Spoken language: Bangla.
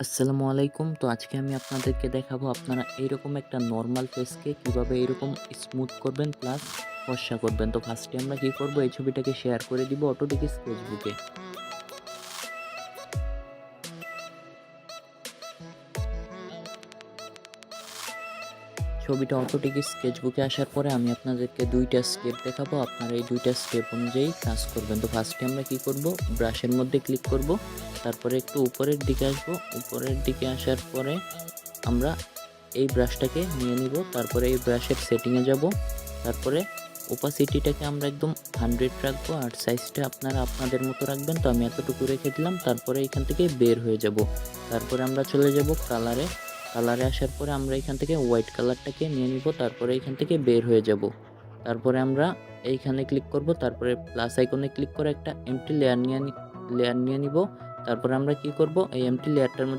আসসালামু আলাইকুম। তো আজকে আমি আপনাদেরকে দেখাবো আপনারা এইরকম একটা নরমাল ফেসকে কিভাবে এরকম স্মুথ করবেন প্লাস ফর্সা করবেন। তো ফার্স্টে আমরা কি করব, এই ছবিটাকে শেয়ার করে দিব অটোডিক স্কেচবুকে। ছবিটা অটোডিক স্কেচবুকে আসার পরে আমি আপনাদেরকে ২ টা স্টেপ দেখাবো। আপনারা এই ২ টা স্টেপ অনুযায়ী কাজ করবেন। তো ফার্স্টে আমরা কি করব, ব্রাশের মধ্যে ক্লিক করব। তারপরে একটু উপরের দিকে আসবো। উপরের দিকে আসার পরে আমরা এই ব্রাশটাকে নিয়ে নিব। তারপরে এই ব্রাশের সেটিংয়ে যাব। তারপরে ওপাসিটিটাকে আমরা একদম 100 রাখবো আর সাইজটা আপনারা আপনাদের মতো রাখবেন। তো আমি এতটুকু রেখে দিলাম। তারপরে এখান থেকে বের হয়ে যাব। তারপরে আমরা চলে যাব কালারে। কালারে আসার পরে আমরা এখান থেকে হোয়াইট কালারটাকে নিয়ে নিব। তারপরে এখান থেকে বের হয়ে যাব। তারপরে আমরা এইখানে ক্লিক করব। তারপরে প্লাস আইকনে ক্লিক করে একটা এমটি লেয়ার নিয়ে নিব। তারপরে আমরা কি করব, এই এমটি লেয়ারটার মধ্যে